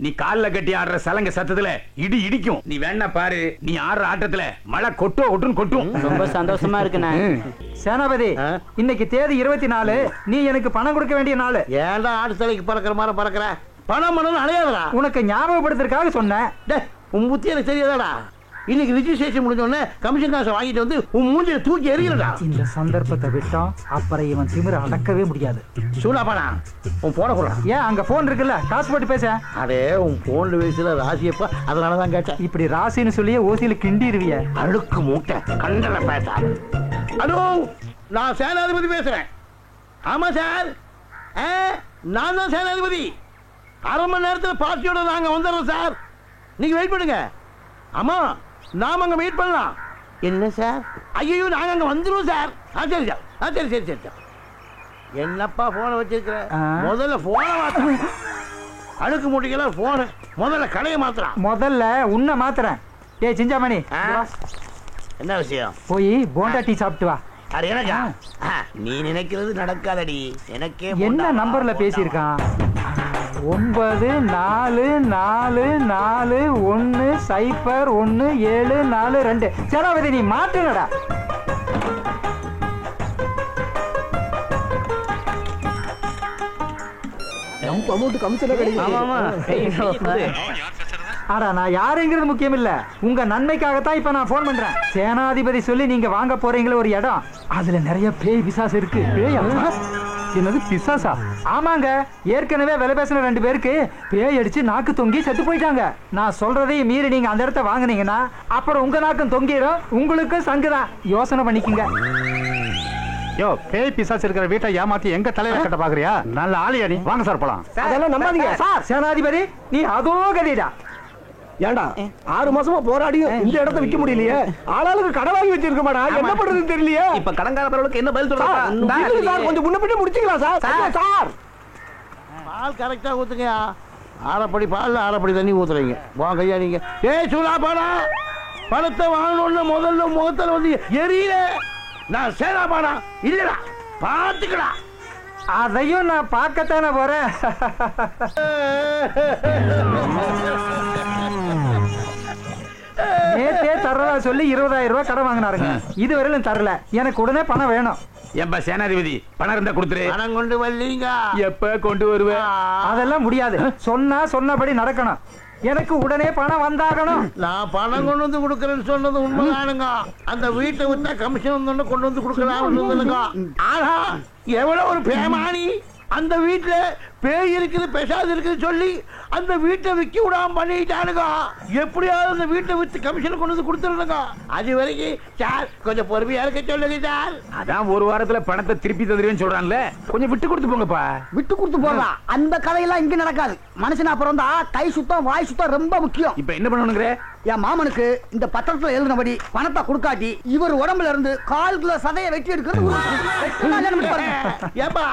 Speaker 5: நீ கால்ல கட்டி ஆடுற சலங்க சத்தத்துல இடி இடிக்கும். நீ வேணா பாரு, நீ ஆடுற ஆட்டத்துல மழை கொட்டுன்னு கொட்டும்.
Speaker 6: ரொம்ப சந்தோஷமா இருக்குண்ணே.
Speaker 3: சேனாபதி, இன்னைக்கு தேதி 24. நீ எனக்கு பணம் கொடுக்க வேண்டிய நாள்.
Speaker 2: ஏன்டா ஆடு தலைக்கு பறக்கிற மாதிரி பறக்கிற? பணம் பண்ணணும் அலையாதடா.
Speaker 3: உனக்கு ஞாபகப்படுத்துறதுக்காக சொன்னேன்.
Speaker 2: உன் புத்தி எனக்கு தெரியாதாடா? இன்னைக்கு ரிஜிஸ்ட்ரேஷன் முடிஞ்ச உடனே கமிஷன் காசை வாங்கிட்டு வந்து உன் மூஞ்சில தூக்கி எறியலடா.
Speaker 3: இந்த சந்தர்ப்பத்தை விட்டோம், அப்புறம் இவன் திமிர அடக்கவே முடியாது.
Speaker 2: சூடாப்பாடா, உன் போன கூட.
Speaker 3: ஏன் அங்க போன் இருக்குல்ல, காசு போட்டு பேச.
Speaker 2: அடே, உன் போன்ல வயசுல ராசியப்பா, அதனாலதான் கேட்டேன்.
Speaker 3: இப்படி ராசின்னு சொல்லியே ஓசியில கிண்டிடுவிய.
Speaker 2: அழுக்கு மூட்டை கண்டன பேசா. ஹலோ, நான் சேனாதிபதி பேசுறேன். ஆமா சார், நான் தான் சேனாதிபதி. அரை மணி நேரத்தில் பார்ட்டியோட நாங்க வந்துடுறோம் சார். நீங்க வெயிட் பண்ணுங்க. ஆமா, நாம அங்க மீட் பண்ணலாம். என்ன சார்? ஐயோ, நாங்க அங்க வந்துருவோம் சார். சரி சார், சரி சரி சரி சார். என்னப்பா போனை வச்சிருக்கிற? முதல்ல போனை மாத்த. அழுக்கு மூட்டைக்கெல்லாம் போன முதல்ல கடையை மாத்துறான்.
Speaker 3: முதல்ல உன்னை மாத்துறேன். ஏய் சிஞ்சாமணி,
Speaker 9: என்ன விஷயம்?
Speaker 3: போய் போண்டா டீ சாப்பிட்டு வா.
Speaker 9: அது எனக்கா? நீ நினைக்கிறது நடக்காதடி. எனக்கே
Speaker 3: என்ன நம்பர்ல பேசியிருக்கான்? 9444101742. சேனாபதி, நீ மாட்டுனடா. ஆடா, நான் யாருங்கிறது முக்கியம் இல்ல, உங்க நன்மைக்காகத்தான் இப்ப நான் போன் பண்றேன். சேனாதிபதி சொல்லி நீங்க வாங்க போறீங்களா ஒரு இடம், அதுல நிறைய பேய் பிசாசு இருக்கு. பேய்? என்னது பிசாசா? ஆமாங்க, ஏற்கனவே விலை பேசின 2 பேருக்கு பேய் அடிச்சு நாக்கு தொங்கி செத்து போயிட்டாங்க. நான் சொல்றதையும் மீறி நீங்க அந்த இடத்த வாங்கினீங்கன்னா அப்புறம் உங்க நாக்கும் தொங்கிடும், உங்களுக்கு சங்குதான். யோசனை பண்ணிக்கங்க.
Speaker 12: யோ, பேய் பிசாசு இருக்கிற வீட்டை ஏமாத்தி எங்க தலையில கட்ட பாக்குறியா? நல்ல ஆளியா நீ. வாங்க சார் போலாம்.
Speaker 3: அதெல்லாம் நம்பாதீங்க சார். சேனாதிபதி, நீ அதோ கதிடா.
Speaker 10: ஏண்டா 6 மாசமா போராடியும் இந்த இடத்தை விற்க முடியலையே. ஆளாளுக்கு கடை வாங்கி வச்சிருக்கமாடா, என்ன பண்றதுன்னு தெரியலையே.
Speaker 4: இப்ப கடன்காரர்களுக்கு என்ன பதில் சொல்றா?
Speaker 10: கொஞ்சம் முன்னப்பிட்டு முடிச்சுக்கலாம் சார். சார்,
Speaker 2: பால் கரெக்டா ஊத்துங்கயா. ஆறப்படி பால், ஆறப்படி தண்ணி ஊத்துறீங்க. வாங்க ஐயா நீங்க. ஏய் சூடா பாடா, பணத்தை வாங்கணும்னு முதல்ல முகத்துல வந்து எரியல. நான் சேனா பாடா இல்லடா, பாத்துக்கடா.
Speaker 3: அதையும் நான் பார்க்கத்தானே போறேன். நேத்தே தர்றதா சொல்லி 20,000 ரூபாய் கடன் வாங்கினாருங்க. இதுவரையிலும் தரல. எனக்கு உடனே பணம் வேணும்.
Speaker 5: ஏன்பா சேனாதிபதி, பணம் இருந்தா கொடுத்துரு.
Speaker 2: பணம் கொண்டு வரலீங்க.
Speaker 5: எப்ப கொண்டு வருவேன்?
Speaker 3: அதெல்லாம் முடியாது. சொன்னபடி நடக்கணும். எனக்கு உடனே பணம் வந்தாகணும்.
Speaker 2: நான் பணம் கொண்டு வந்து கொடுக்கறேன்னு சொன்னது உண்மைதானுங்க. அந்த வீட்டை விட்டா கமிஷன் கொண்டு வந்து கொடுக்கலாம். ஆனா எவ்வளவு ஒரு பேமானி. அந்த வீட்டுல பேய் இருக்குது பெசாது இருக்குது சொல்லி அந்த வீட்டை விற்க விடாம பண்ணிட்டானுங்க. எப்படியாவது அந்த வீட்டை வித்து கமிஷன் கொண்டு வந்து கொடுத்துருங்க. அது வரைக்கும் சார் கொஞ்சம் பொறுமையா இருக்க சொல்லுங்க சார்.
Speaker 5: அதான் ஒரு வாரத்துல பணத்தை திருப்பி தந்துருவேன்னு சொல்றான்ல, கொஞ்சம் விட்டு கொடுத்து போங்கப்பா.
Speaker 13: விட்டு கொடுத்து போகலாம். அந்த கதையெல்லாம் இங்க நடக்காது. மனுஷனா பிறந்தா கை சுத்தம் வாய் சுத்தம் ரொம்ப முக்கியம்.
Speaker 5: இப்ப என்ன பண்ணணுங்கிற?
Speaker 13: என் மாமனுக்கு இந்த பத்திரத்துல எழுதினபடி பணத்தை கொடுக்காட்டி இவர் உடம்புல இருந்து 1/4 கிலோ சதையை வெட்டி எடுக்கிறது.
Speaker 2: ஏப்பா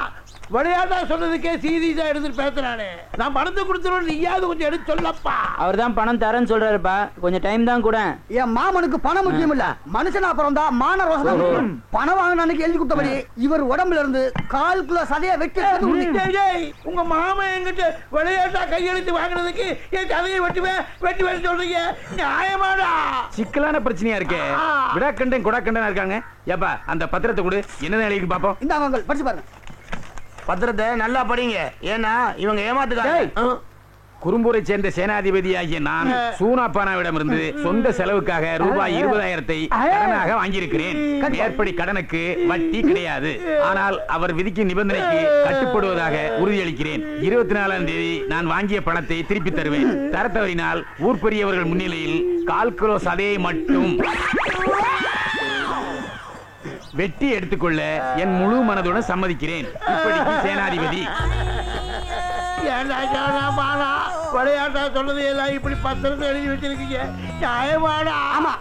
Speaker 2: விளையாட்டா சொன்னதுக்கே சீரியஸா எடுத்துட்டு பேசுறானே. நான் பணத்தை கொடுத்துருவேன், நீயாவது கொஞ்சம் எடுத்து சொல்லப்பா.
Speaker 6: அவர் தான் பணம் தரேன்னு சொல்றாருப்பா, கொஞ்சம் டைம் தான் கூட.
Speaker 13: என் மாமனுக்கு பணம் முக்கியம் இல்ல, மனுஷனா பிறந்தா மான ரோசம். பணம் வாங்கின அன்னைக்கு எழுதி கொடுத்தபடி இவர் உடம்புல இருந்து 1/4 கிலோ சதையை வெட்டி.
Speaker 2: உங்க மாமா என்கிட்ட விளையாட்டா கையெழுத்து வாங்கினதுக்கு என் சதையை வெட்டி சொல்றீங்க, நியாயமாடா?
Speaker 5: சிக்கலான பிரச்சனையா இருக்கே. விடாக்கண்டன் குடாக்கண்டனா இருக்காங்க. ஏப்பா அந்த பத்திரத்தை கொடு, என்னதான் எழுதி பாப்போம்.
Speaker 13: இந்த அவங்க படிச்சு பாருங்க.
Speaker 9: பத்திரத்தை நல்லா படிங்க, ஏன்னா இவங்க ஏமாத்துக்காங்க.
Speaker 5: குறும்பூரை சேர்ந்த சேனாதிபதியாகிய நான் சூனாப்பானாவிடமிருந்து சொந்த செலவுக்காக ரூபாய் 20,000 கடனாக வாங்கியிருக்கிறேன். மேற்படி கடனுக்கு வட்டி கிடையாது. ஆனால் அவர் விதிக்கும் நிபந்தனைக்கு கட்டுப்படுவதாக உறுதியளிக்கிறேன். 24ஆம் தேதி நான் வாங்கிய பணத்தை திருப்பி தருவேன். தர தவறினால் ஊர் பெரியவர்கள் முன்னிலையில் 1/4 கிலோ சதையை மட்டும் வெட்டி எடுத்துக்கொள்ள என் முழு மனதுடன் சம்மதிக்கிறேன். இப்படிக்கு சேனாதிபதி.
Speaker 2: விளையாட்டா சொன்னது எல்லாம் இப்படி பத்திரத்தை எழுதி வச்சிருக்கீங்க. நியாயமாடா?
Speaker 13: ஆமா,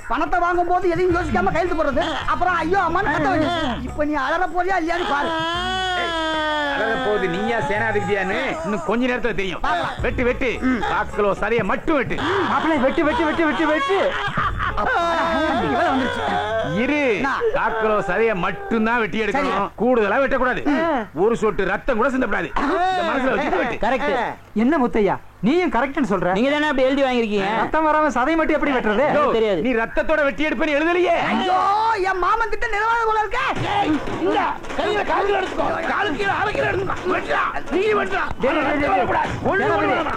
Speaker 13: பணத்தை வாங்கும் போது எதையும் யோசிக்காம கையெழுத்து போடுறது, அப்புறம் ஐயோ அம்மான்னு கத்த வேண்டியது. இப்ப நீ அலற போறியா இல்லையான்னு பாரு.
Speaker 5: போது நீயா சேனாதிபதியான்னு இன்னும் கொஞ்ச நேரத்துல தெரியும். வெட்டு வெட்டு 1/4 கிலோ சதையை மட்டும் வெட்டு.
Speaker 3: மாப்பிள்ளை வெட்டு வெட்டு வெட்டு வெட்டு வெட்டு.
Speaker 5: இரு, 1/4 கிலோ சதையை மட்டும் தான் வெட்டி எடுக்கணும். கூடுதலா வெட்டக்கூடாது. ஒரு சொட்டு ரத்தம் கூட சிந்தப்படாது. மனசுல வச்சுட்டு வெட்டு.
Speaker 3: கரெக்ட். என்ன முத்தையா நீயும் கரெக்ட்னு சொல்ற?
Speaker 6: நீங்க தானே அப்படி எழுதி வாங்கிருக்கீங்க.
Speaker 3: ரத்தம் வராம சதை மட்டும் எப்படி வெட்டுறது?
Speaker 6: தெரியாது.
Speaker 5: நீ ரத்தத்தோட வெட்டி எடுப்பேன்னு எழுதலையே.
Speaker 13: ஐயோ, என் மாமன் கிட்ட நிலவாத போல இருக்க.
Speaker 2: இல்ல, கையில கால்ல எடுத்துக்கோ. கால் கீழ அரைக்கிற எடுத்துக்கோ. வெட்டா. நீ வெட்டா.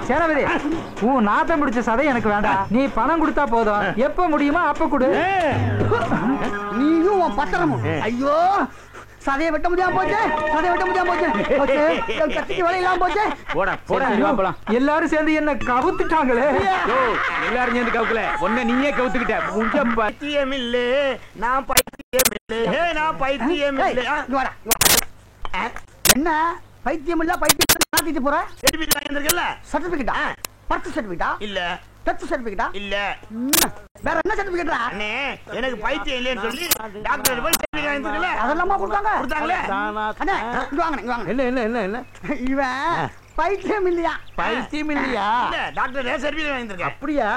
Speaker 3: சேனாபதி, உன் நாத்தம் பிடிச்ச சதை எனக்கு வேண்டாம். நீ பணம் கொடுத்தா போதும். எப்ப முடியுமோ அப்ப கொடு.
Speaker 13: நீயும் உன் பத்திரமும். ஐயோ, சதையை வெட்ட முடியாம போச்சு. சதையை வெட்ட முடியாம போச்சு. கத்திக்கு வழி இல்லாம போச்சு.
Speaker 5: போடா போடா.
Speaker 3: எல்லாரும் சேர்ந்து என்ன கவுத்துட்டாங்களே.
Speaker 5: எல்லாரும் சேர்ந்து கவுக்கல, ஒன்ன நீயே கவுத்துக்கிட்ட. உங்க
Speaker 9: பைத்தியம் இல்ல, நான் பைத்தியம் இல்ல, நான் பைத்தியம் இல்ல.
Speaker 13: என்ன பைத்தியம் இல்ல பைத்தியம் மாத்திட்டு போற?
Speaker 9: சர்டிபிகேட் வாங்கியிருக்கல?
Speaker 13: சர்டிபிகேட்டா? பர்த் சர்டிபிகேட்டா?
Speaker 9: இல்ல.
Speaker 13: டெத் சர்டிபிகேட்டா?
Speaker 9: இல்ல.
Speaker 13: வேற என்ன சர்டிபிகேட்டா?
Speaker 9: அண்ணே, எனக்கு பைத்தியம் இல்லன்னு சொல்லி டாக்டர் போய் சர்டிபிகேட் வாங்கியிருக்கல?
Speaker 13: அதெல்லாம் கொடுத்தாங்க.
Speaker 9: கொடுத்தாங்களே.
Speaker 13: அண்ணே, இங்க வாங்க, இங்க வாங்க.
Speaker 2: என்ன என்ன என்ன என்ன?
Speaker 13: இவன் பைத்தியம் இல்லையா?
Speaker 2: பைத்தியம் இல்லையா?
Speaker 9: இல்ல, டாக்டர் சர்டிபிகேட் வாங்கியிருக்கேன்.
Speaker 2: அப்படியா?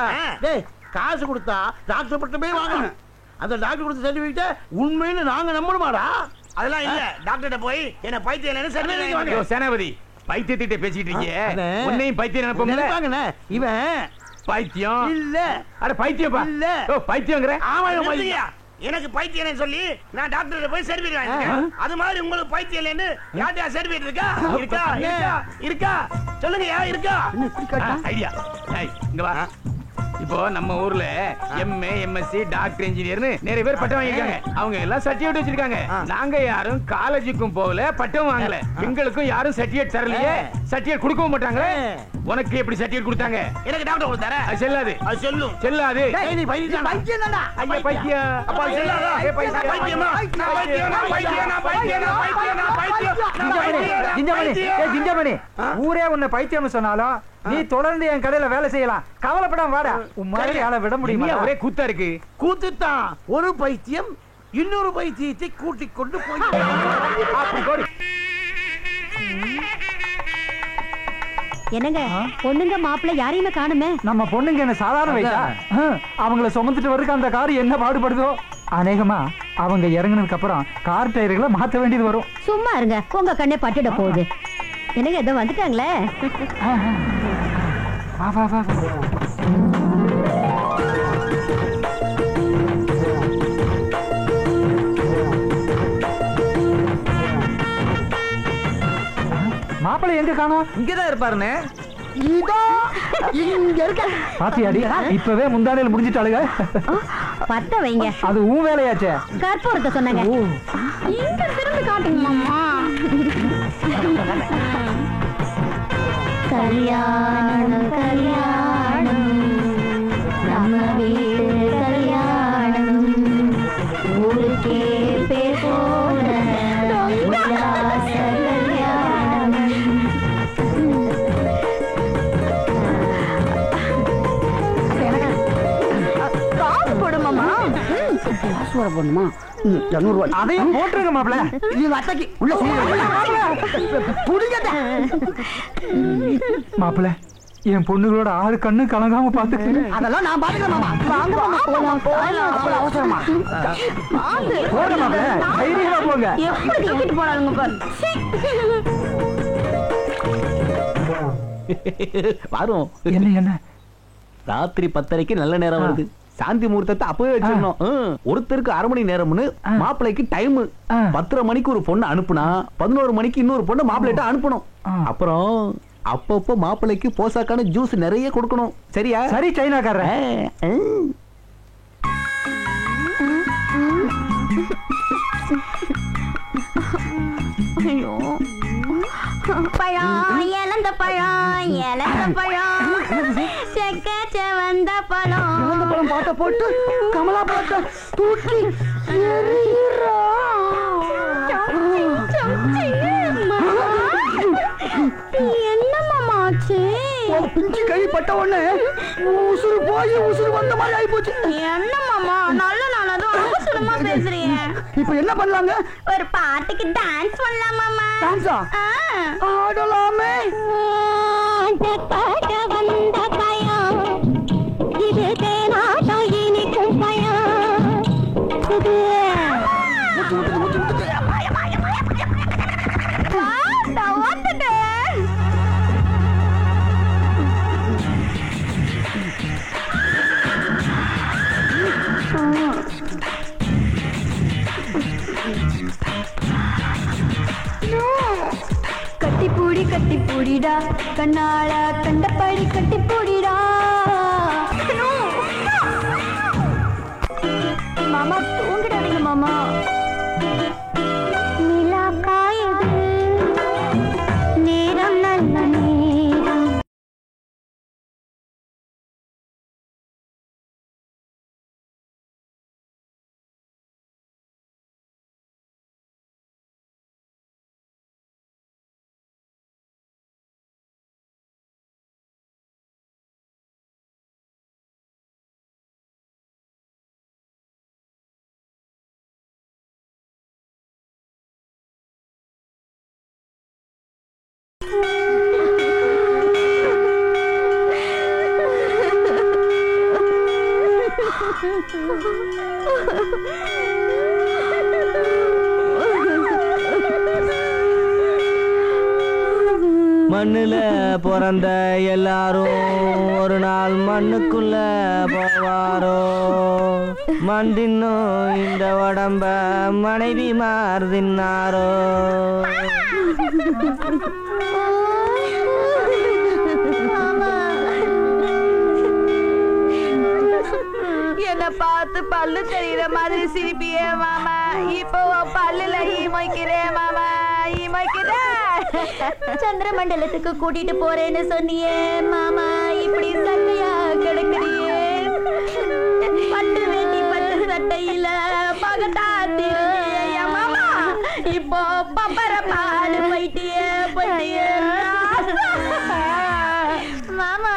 Speaker 2: டேய், காசு கொடுத்தா டாக்டர் மட்டுமே வாங்கணும். அந்த டாக்டர் கொடுத்த சர்டிபிகேட் உண்மைன்னு நாங்க நம்பணுமாடா?
Speaker 9: அதெல்லாம் இல்ல. டாக்டர்ட்ட போய் என்ன பைத்தியம் இல்லன்னு சர்டிபிகேட் வாங்க.
Speaker 5: சேனாபதி, பைத்தியத்திட்ட பேசிட்டு இருக்கீங்க. உன்னையும் பைத்தியம் நினைப்போம்ல.
Speaker 2: இவன்
Speaker 5: பைத்தியம்
Speaker 2: இல்ல.
Speaker 5: அட பைத்தியப்பா.
Speaker 2: இல்ல.
Speaker 5: ஓ பைத்தியங்கற?
Speaker 9: ஆமா பைத்தியம். எனக்கு பைத்தியம் சொல்லி நான் டாக்டர்ட்ட போய் சர்டிபிகேட் வாங்கிட்டேன். அது மாதிரி உங்களுக்கு பைத்தியம் இல்லன்னு யார்ட்ட சர்டிபிகேட் இருக்கா? இருக்கா? இருக்கா? இருக்கா? சொல்லுங்க, இருக்கா?
Speaker 5: ஐடியா. இங்க வா. இப்போ நம்ம ஊர்ல எம்ஏ, எம்எஸ்சி, டாக்டர், இன்ஜினியர்னு நிறைய பேர் பட்டம் வாங்கிருக்காங்க. அவங்க எல்லாம் சர்டிபிகேட் வச்சிருக்காங்க. நாங்க யாரும் காலேஜுக்கும் போகல, பட்டம் வாங்கல. எங்களுக்கும் யாரும் சர்டிபிகேட் தரலையே. சர்டிபிகேட் கொடுக்கவும் மாட்டாங்களே. உனக்கு எப்படி சர்டிபிகேட் கொடுத்தாங்க?
Speaker 9: எனக்கு டாக்டர் கொடுத்தாரு.
Speaker 5: அது செல்லாது.
Speaker 9: அது சொல்லும்.
Speaker 5: செல்லாது.
Speaker 2: நீ பைத்தியம்
Speaker 13: தானா?
Speaker 5: ஐயா பைத்தியம்.
Speaker 9: அப்பா செல்லாதா? பைத்தியமா? நான் பைத்தியம், நான் பைத்தியம், நான் பைத்தியம், நான் பைத்தியம், நான் பைத்தியம், நான் பைத்தியம்.
Speaker 3: ஜிஞ்சமணி, ஊரே உன்னை பைத்தியம் சொன்னாலும் நீ தொடர்ந்து என் கடையில வேலை செய்யலாம். கவலைப்படாம வாடா. உன் மாதிரி ஆளை விட முடியுமா?
Speaker 5: ஒரே கூத்தா இருக்கு.
Speaker 2: கூத்துத்தான். ஒரு பைத்தியம் இன்னொரு பைத்தியத்தை கூட்டிக் கொண்டு போய்
Speaker 8: என்னங்க பொண்ணுங்க மாப்பிள்ளை யாரையுமே காணுமே.
Speaker 3: நம்ம பொண்ணுங்க என்ன சாதாரண வயசா? அவங்கள சுமந்துட்டு வர்றதுக்கு அந்த கார் என்ன பாடுபடுதோ. அநேகமா அவங்க இறங்கினதுக்கு அப்புறம் கார் டயர்களை மாத்த வேண்டியது வரும்.
Speaker 8: சும்மா இருங்க, உங்க கண்ணே பட்டுட போகுது. என்னங்க ஏதோ வந்துட்டாங்களே.
Speaker 3: வா வா வா. மாப்பிள்ளை எங்க காணோம்?
Speaker 4: இங்கதான் இருப்பாருன்னு.
Speaker 13: இதோ இங்க இருக்க.
Speaker 3: பாத்தியாடி, இப்பவே முந்தானையில முடிஞ்சிட்டாளுங்க.
Speaker 8: பத்த வைங்க.
Speaker 3: அது உன் வேலையாச்சே.
Speaker 8: கற்பூரத்தை சொன்னாங்க.
Speaker 7: இங்க திரும்பி காட்டுங்க மாமா.
Speaker 8: கல்யாணம் கல்யாணம் நம்ம வீட்டு கல்யாணம் ஊருக்கே பேர் போன உல்லாச கல்யாணம்.
Speaker 7: காசு போடு மாமா.
Speaker 13: காசு வர போடணுமா? 200 ரூபாய்.
Speaker 3: அதையும் போட்டுருங்க மாப்பிள்ள.
Speaker 13: நீ அத்தைக்கு உள்ள புடிங்கட்ட.
Speaker 3: மாப்பிள்ள, என் பொண்ணுகளோட 6 கண்ணு கலங்காம பாத்துக்கு.
Speaker 13: அதெல்லாம் நான் பாத்துக்கிறேன் மாமா. வாங்க போலாம். அவசரமா
Speaker 3: போங்க மாப்பிள்ள, தைரியமா போங்க.
Speaker 7: எப்படி தூக்கிட்டு போறாங்க பாரு.
Speaker 4: வரும்.
Speaker 3: என்ன என்ன
Speaker 4: ராத்திரி 10:30க்கு நல்ல நேரம் வருது. சாந்தி முகூர்த்தத்தை அப்பவே வச்சிடணும். ஒருத்தருக்கு 1/2 மணி நேரம்னு மாப்பிள்ளைக்கு டைம். 10:30 மணிக்கு ஒரு பொண்ணு அனுப்புனா 11 மணிக்கு இன்னொரு பொண்ணு மாப்பிள்ளைட்ட அனுப்பணும். அப்புறம் அப்பப்போ மாப்பிள்ளைக்கு போசாக்கான ஜூஸ் நிறைய கொடுக்கணும். சரியா?
Speaker 3: சரி சைனாக்காரன்.
Speaker 7: ஐயோ பழம் இழந்த பழம் இழந்த பழம் செக்க வந்த பழம்
Speaker 13: பாட்ட போட்டு கமலா பாட்ட தூக்கி
Speaker 7: என்ன மாமாச்சு?
Speaker 13: பிஞ்சு கை பட்ட உடனே உசுறு போய் உசுறு வந்த மாதிரி ஆகி போச்சு.
Speaker 7: என்ன மாமா நல்ல நாளதும் அவசரமா பேசுறீங்க.
Speaker 13: இப்ப என்ன பண்ணலாங்க?
Speaker 7: ஒரு பாட்டுக்கு டான்ஸ் பண்ணலாம் மாமா.
Speaker 13: டான்ஸா? ஆடலாமே.
Speaker 7: பாட வந்த பயம் இது தேனாட்டம் இனிக்கும் பயம் இது கட்டிப்பூடி கட்டிப்பூடிடா கண்ணாள கண்டபடி கட்டிப்பூடிடா மாமா தூங்கிடாதீங்க மாமா. நிலா காயுது நேரம் நல்ல நேரம்.
Speaker 14: மண்ணுல பிறந்த எல்லாரும் ஒரு நாள் மண்ணுக்குள்ள போவாரோ. மண் தின்னும் இந்த உடம்ப மனைவி மாறுதின்னாரோ.
Speaker 11: என்ன பார்த்து பல்லு தெரியுற மாதிரி சிரிப்பியே மாமா. இப்போ பல்லுல ஈமைக்கிறேன் மாமா ஈமைக்கிறேன்.
Speaker 7: சந்திரமண்டலத்துக்கு கூட்டிட்டு போறேன்னு சொன்னியே மாமா, இப்படி சட்டையா கிடக்குறியே. பட்டு வேண்டி பட்டு சட்டையில பகட்டா திருந்தியே மாமா. இப்போ பப்பர பாடு போயிட்டியே போயிட்டியே மாமா.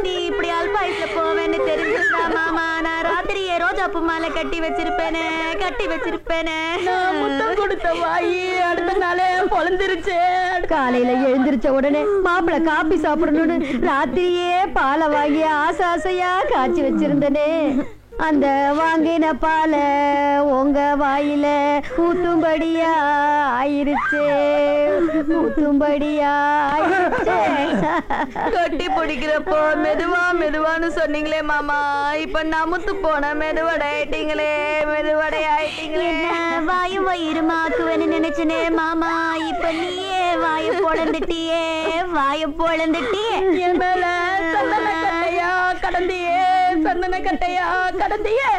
Speaker 7: நீ இப்படி அல்பாயுஸ்ல போவேன்னு தெரிஞ்சிருந்தா மாமா, நான் ராத்திரியே ரோஜாப்பூ மாலை கட்டி வச்சிருப்பேனே கட்டி வச்சிருப்பேனே.
Speaker 11: முத்தம் கொடுத்த வாயி அடுத்த நாளே பொழந்துருச்சு.
Speaker 8: காலையில எழுந்திருச்ச உடனே மாப்பிள்ள காப்பி சாப்பிடணும்னு ராத்திரியே பாலை வாங்கி ஆசை ஆசையா காய்ச்சி வச்சிருந்தனே. அந்த வாங்கின பால உங்க வாயில ஊத்தும்படியா ஆயிருச்சே ஊத்தும்படியா ஆயிருச்சே.
Speaker 11: கட்டி பிடிக்கிறப்போ மெதுவா மெதுவான்னு சொன்னீங்களே மாமா, இப்ப நமுத்து போன மெதுவடை ஆயிட்டீங்களே மெதுவடை ஆயிட்டீங்களே.
Speaker 7: வாயும் வயிறுமாக்குவேன்னு நினைச்சனே மாமா, இப்ப நீயே வாய பொழந்துட்டியே வாய பொழந்துட்டியே.
Speaker 11: என் மேல சந்தன கட்டையா கடந்தியே சந்தன கட்டையா கடந்தியே.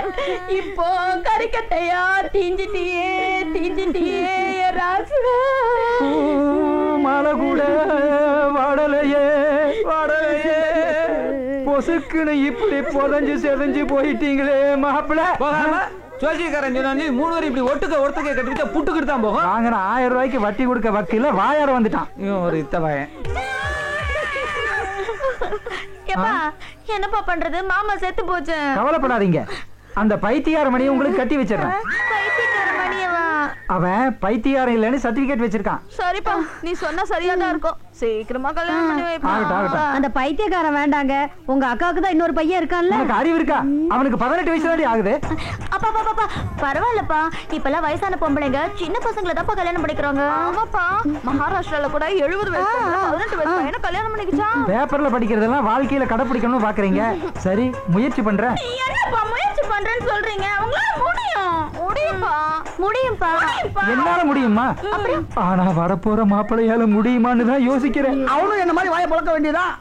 Speaker 11: இப்போ கறிக்கட்டையா தீஞ்சிட்டியே தீஞ்சிட்டியே ராசு.
Speaker 3: மழை கூட வாடலையே வாடலையே. பொசுக்குன்னு இப்படி புதஞ்சு செதஞ்சு போயிட்டீங்களே மாப்பிள்ள.
Speaker 4: ஜோசியக்காரன் சொன்னா 3 வரை இப்படி ஒட்டுக்க கட்டிக்கிட்ட புட்டுக்கிட்டு தான் போகும்.
Speaker 3: வாங்கின 1000 ரூபாய்க்கு வட்டி கொடுக்க வக்கீல வாயார வந்துட்டான்.
Speaker 4: ஒரு இத்தவாயன்.
Speaker 11: என்னப்பா பண்றது, மாமா செத்து போச்சு.
Speaker 3: கவலைப்படாதீங்க, அந்த பைத்தியார மணியை உங்களுக்கு கட்டி வச்சிடறேன்.
Speaker 11: பைத்தியக்கார மணியவா?
Speaker 3: அவன் பைத்தியாரம் இல்லைன்னு சர்டிபிகேட் வச்சிருக்கான்.
Speaker 11: சரிப்பா, நீ சொன்னா சரியாதான் இருக்கும். சீக்கிரமா கல்யாணம் பண்ணி வைப்பா.
Speaker 8: அந்த பைத்தியக்காரன் வேண்டாங்க, உங்க அக்காவுக்கு தான் இன்னொரு பையன் இருக்கான்ல.
Speaker 3: உனக்கு அறிவு இருக்கா? அவனுக்கு 18 வயசு தாண்டி ஆகுது.
Speaker 7: அப்பா பரவாயில்லப்பா, இப்பெல்லாம் வயசான பொம்பளைங்க சின்ன பசங்களை தான் கல்யாணம் பண்ணிக்கிறாங்க.
Speaker 11: ஆமாப்பா, மகாராஷ்டிரால கூட 70 வயசு 18 வயசு பையனை கல்யாணம் பண்ணிக்கிச்சா.
Speaker 3: பேப்பர்ல படிக்கிறதெல்லாம் வாழ்க்கையில கடைபிடிக்கணும்னு பாக்குறீங்க. சரி, முயற்சி பண்றேன்.
Speaker 11: என்னப்பா முயற்சி பண்றேன்னு சொல்றீங்க? உங்களால முடியும்.
Speaker 7: முடியும்பா.
Speaker 3: என்னால முடியுமா? ஆனா வரப்போற மாப்பிள்ளையால முடியுமான்னு தான் யோசிக்கிறேன்.
Speaker 13: அவனும் என்ன மாதிரி வாயை பழக்க வேண்டியதான்.